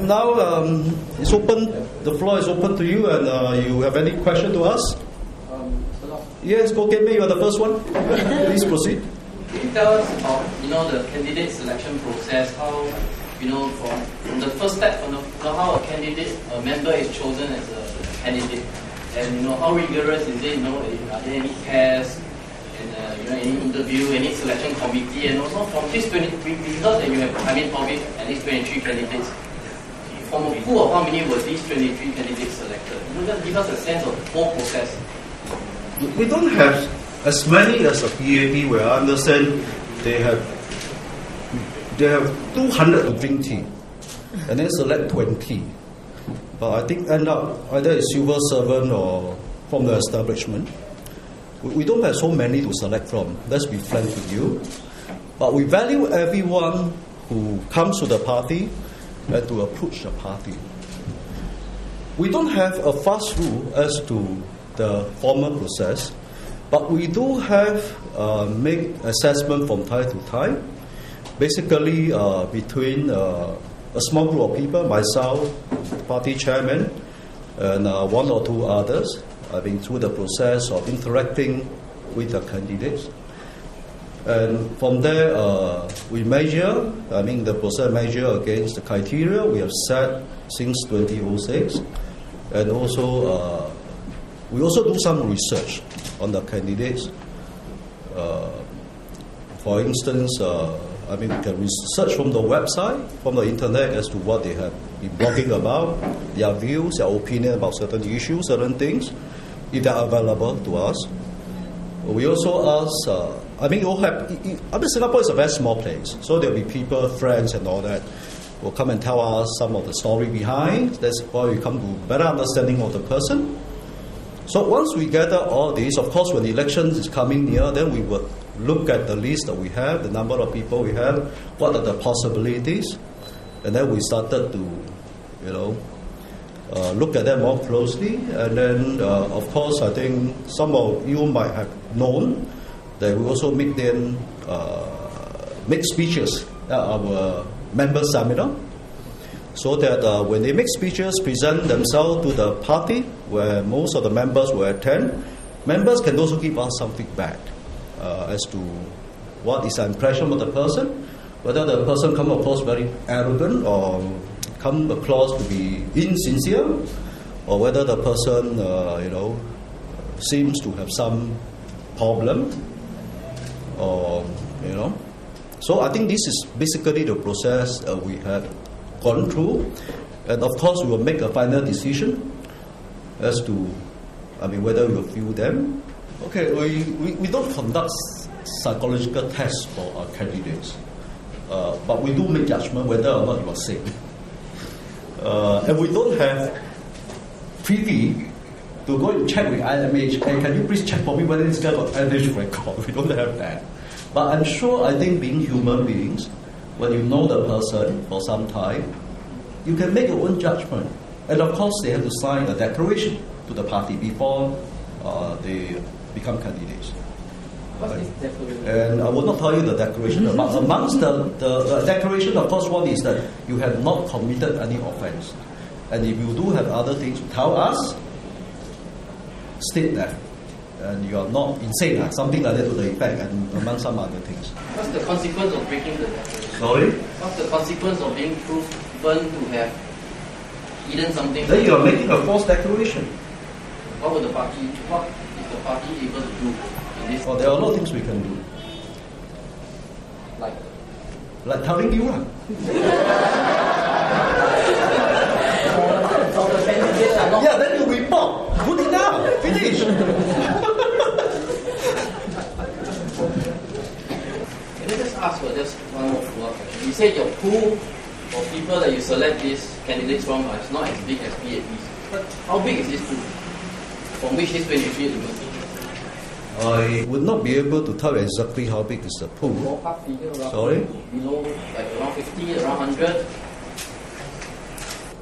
now it's open. The floor is open to you, and you have any question to ask? Yes, go get me. You are the first one. Please proceed. Can you tell us about the candidate selection process? How from the first step, how a member is chosen as a candidate, and how rigorous is it? Are there any tests? And any interview, any selection committee, and also from this 23, because that you have, probably at least 23 candidates. From a pool of how many were these 23 candidates selected? Just give us a sense of the whole process. We don't have as many as a PAP, where I understand they have 220, and then select 20. But I think end up either a civil servant or from the establishment. We don't have so many to select from, let's be frank with you. But we value everyone who comes to the party and to approach the party. We don't have a fast rule as to the formal process, but we do have make assessment from time to time. Basically, between a small group of people, myself, party chairman, and one or two others, through the process of interacting with the candidates. And from there, we measure, the process measure against the criteria we have set since 2006. And also, we also do some research on the candidates. For instance, we can research from the website, from the internet, as to what they have been blogging about, their views, their opinion about certain issues, certain things, if they are available to us. We also ask, Singapore is a very small place, so there will be people, friends and all that, will come and tell us some of the story behind. That's why we come to better understanding of the person. So once we gather all this, of course, when the election is coming near, then we will look at the list that we have, the number of people we have, what are the possibilities, and then we started to, look at them more closely. And then, of course, I think some of you might have known that we also make them make speeches at our member seminar, so that when they make speeches, present themselves to the party, where most of the members will attend, members can also give us some feedback as to what is the impression of the person, whether the person come across very arrogant or come across to be insincere, or whether the person, seems to have some problem, or, So I think this is basically the process we have gone through. And of course, we will make a final decision as to, whether we will fill them. Okay, we don't conduct psychological tests for our candidates, but we do make judgment whether or not you are sick. And we don't have privy to go and check with IMH, hey, can you please check for me whether this guy got IMH record? We don't have that. But I'm sure, being human beings, when you know the person for some time, you can make your own judgment. And of course, they have to sign a declaration to the party before they become candidates. What's this declaration? And I will not tell you the declaration, but amongst the declaration, of course, one is that you have not committed any offense. And if you do have other things to tell us, state that. And you are not insane, something like that to the effect, and among some other things. What's the consequence of breaking the declaration? Sorry? What's the consequence of being proven to have hidden something? Then you are making a false declaration. What is the party able to do in this? There are a lot of things we can do. Like telling you. Yeah, then you report. Good enough. Finish. Can I just ask for just one more follow-up question? You said your pool of people that you select these candidates from is not as big as PAPs. But how big is this pool? From which this 23 is emerging? I would not be able to tell you exactly how big is the pool. Ballpark figure around Sorry? Below, around 50, around 100?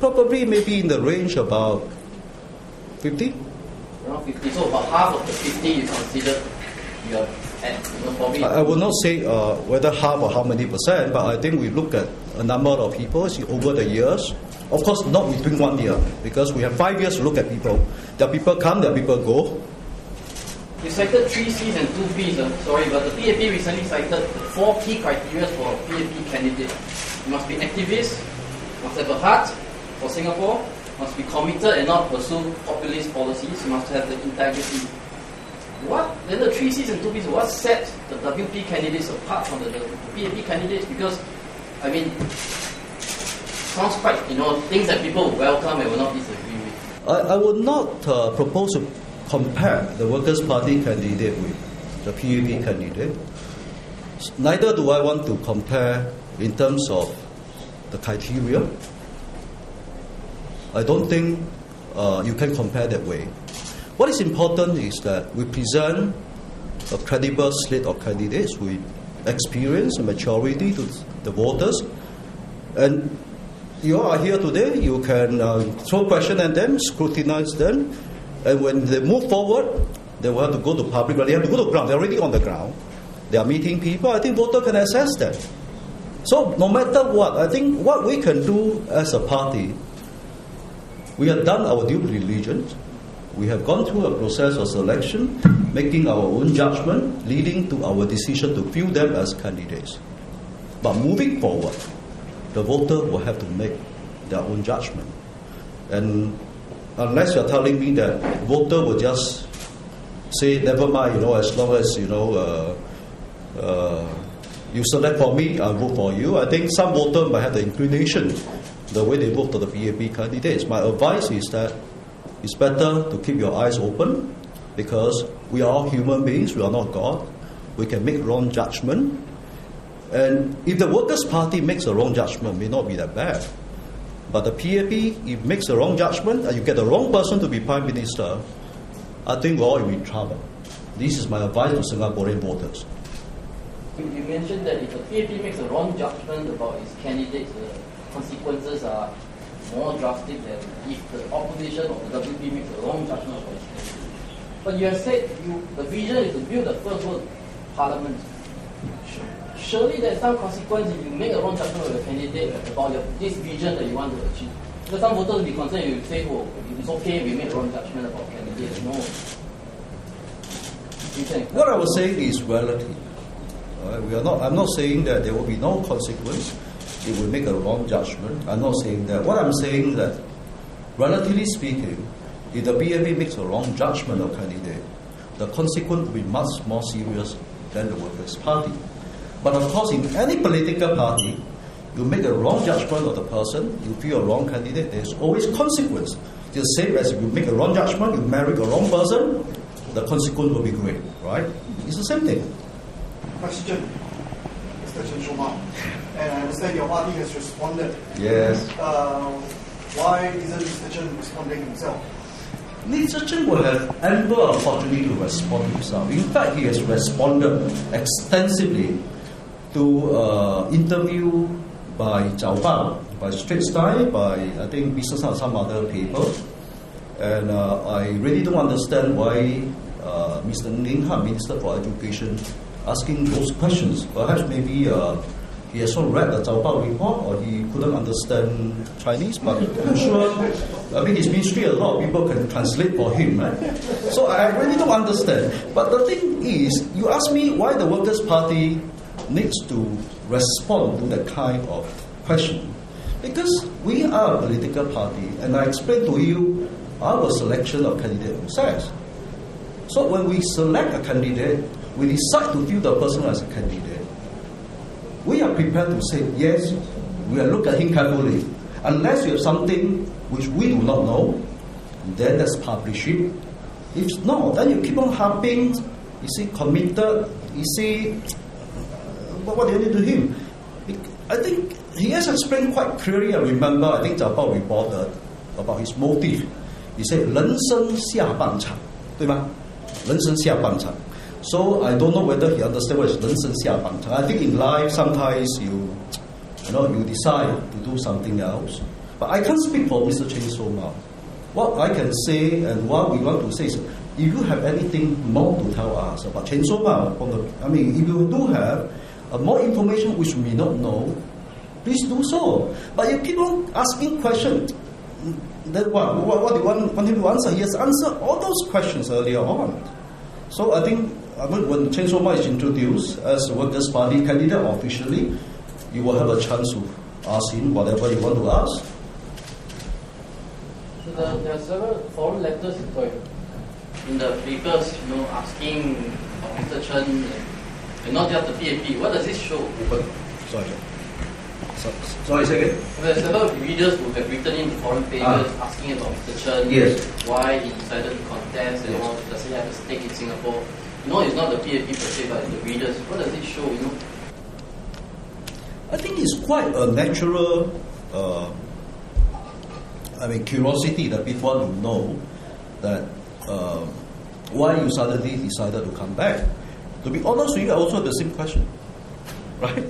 Probably maybe in the range about 50. Around 50. So about half of the 50 you consider you are at, probably. I will not say whether half or how many percent, but I think we look at a number of people over the years Of course, not within 1 year, because we have 5 years to look at people. There are people come, there are people go. You cited 3 C's and 2 P's, sorry, but the PAP recently cited 4 key criteria for a PAP candidate. You must be activist, must have a heart for Singapore, must be committed and not pursue populist policies, you must have the integrity. What, then the 3 C's and 2 P's, what sets the WP candidates apart from the PAP candidates? Because, I mean, sounds quite, things that people will welcome and will not disagree with. I would not propose to compare the Workers' Party candidate with the PAP candidate. Neither do I want to compare in terms of the criteria. I don't think you can compare that way. What is important is that we present a credible slate of candidates with experience and maturity to the voters. And you are here today, you can throw questions at them, scrutinize them, and when they move forward, they will have to go to public, they have to go to the ground, they're already on the ground, they are meeting people, I think voters can assess that. So no matter what, I think what we can do as a party, we have done our due diligence, we have gone through a process of selection, making our own judgment, leading to our decision to view them as candidates. But moving forward, the voter will have to make their own judgment. And unless you're telling me that voter will just say, never mind, as long as, you select for me, I'll vote for you. I think some voters might have the inclination, the way they vote for the PAP candidates. My advice is that it's better to keep your eyes open, because we are all human beings, we are not God. We can make wrong judgment. And if the Workers' Party makes a wrong judgment, it may not be that bad. But the PAP, if it makes a wrong judgment and you get the wrong person to be Prime Minister, I think we're all in trouble. This is my advice to Singaporean voters. You mentioned that if the PAP makes a wrong judgment about its candidates, the consequences are more drastic than if the opposition or the WP makes a wrong judgment about its candidates. But you have said the vision is to build the first world parliament. Surely there's some consequence if you make a wrong judgment of your candidate about this vision that you want to achieve. Because some voters will be concerned if you say, it's okay if we make a wrong judgment about candidates. No. What I was saying is relative. I'm not saying that there will be no consequence if we make a wrong judgment. I'm not saying that. What I'm saying is that, relatively speaking, if the PAP makes a wrong judgment of candidate, the consequence will be much more serious than the Workers' Party. But of course, in any political party, you make a wrong judgment of the person, you feel a wrong candidate, there's always consequence. The same as if you make a wrong judgment, you marry a wrong person, the consequence will be great, right? It's the same thing. Question, Mr. Chen Shomao, and I understand your party has responded. Yes. Why isn't Mr. Chen responding himself? Mr. Chen will have ample opportunity to respond himself. In fact, he has responded extensively to interview by Zhao Bao, by Straits Times, by I think Business and some other paper. And I really don't understand why Mr. Ning Han, Minister for Education, asking those questions. Perhaps maybe he has not read the Zhao Bao report, or he couldn't understand Chinese, but I'm sure, his ministry, a lot of people can translate for him, right? So I really don't understand. But the thing is, you ask me why the Workers' Party needs to respond to that kind of question. Because we are a political party, and I explained to you our selection of candidate process. So when we select a candidate, we decide to view the person as a candidate. We are prepared to say, yes, we will look at him carefully. Unless you have something which we do not know, then let's publish it. If not, then you keep on harping, you see, committed, you see, what do you do to him? I think he has explained quite clearly. I remember, I think Zhao Bao reported about his motive. He said, 人生下半场, 对吗? 人生下半场. So I don't know whether he understands what is 人生下半场. I think in life sometimes you decide to do something else. But I can't speak for Mr. Chen Shomao. What I can say and what we want to say is, if you have anything more to tell us about Chen Shomao, if you do have more information which we may not know, please do so. But you keep on asking questions. Then what do you want him to answer? He has answered all those questions earlier on. So I think when Chen Shou Ma is introduced as a Workers' Party candidate officially, you will have a chance to ask him whatever you want to ask. So there are several foreign letters in the papers, asking Mr. Chen, and not just the PAP. What does this show? Sorry, say again. There are several readers who have written in foreign papers asking about Mr. Chen, yes, why he decided to contest, and does he have a stake in Singapore? It's not the PAP per se, but the readers. What does it show? I think it's quite a natural, curiosity that people want to know that why you suddenly decided to come back. To be honest with you, I also have the same question, right?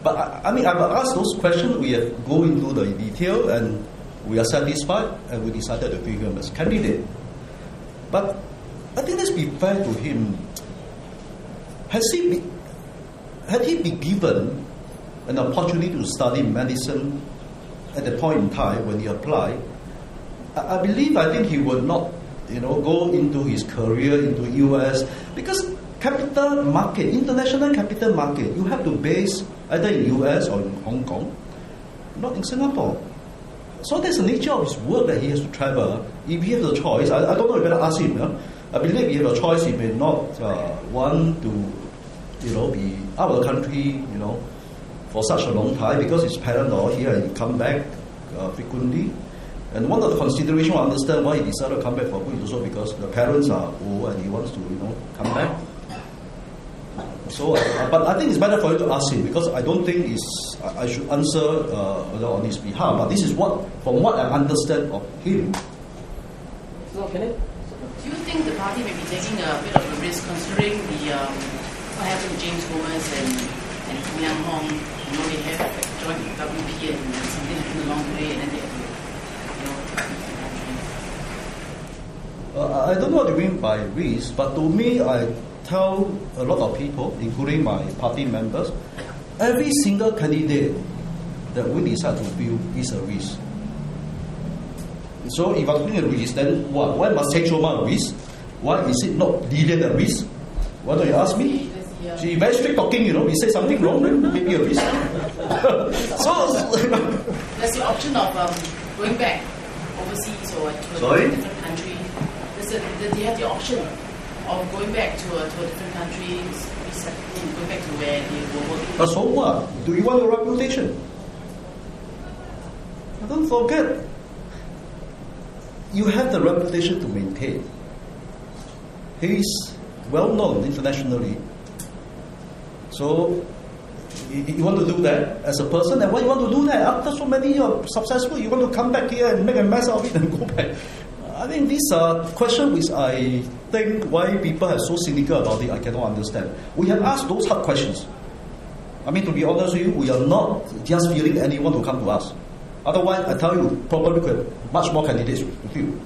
But I've asked those questions. We have go into the detail, and we are satisfied, and we decided to pick him as candidate. But I think let's be fair to him. Had he been given an opportunity to study medicine at the point in time when he applied, I think he would not, go into his career into US, because capital market, international capital market, you have to base either in US or in Hong Kong, not in Singapore. So that's the nature of his work that he has to travel. If he has a choice, I don't know if you better ask him. I believe if he has a choice, he may not want to, be out of the country, for such a long time, because his parents are here and he come back frequently. And one of the considerations I understand why he decided to come back for good is also because the parents are old and he wants to, come back. So, but I think it's better for you to ask him, because I don't think I should answer on his behalf. But this is from what I understand of him. So, can it? Do you think the party may be taking a bit of a risk, considering what happened to James Gomez and Khiang Hong? They have joined WP and something happened along the way, and then they have I don't know what you mean by risk, but to me, I tell a lot of people, including my party members, every single candidate that we decide to build is a risk. So if I'm doing a risk, then what? Why must Chen Shou Ma a risk? Why is it not Lilian a risk? Why don't you ask me? She very straight talking, we say something wrong, then maybe a risk. So there's the option of going back overseas or to a different country. They have the option of going back to a different country, going back to where they were working. But so what? Do you want a reputation? Don't forget, you have the reputation to maintain. He's well known internationally. So you want to do that as a person, and why you want to do that? After so many years successful, you want to come back here and make a mess of it and go back. I think these are questions which I think why people are so cynical about it, I cannot understand. We have asked those hard questions. To be honest with you, we are not just feeling anyone to come to us. Otherwise, I tell you, probably could have much more candidates with you.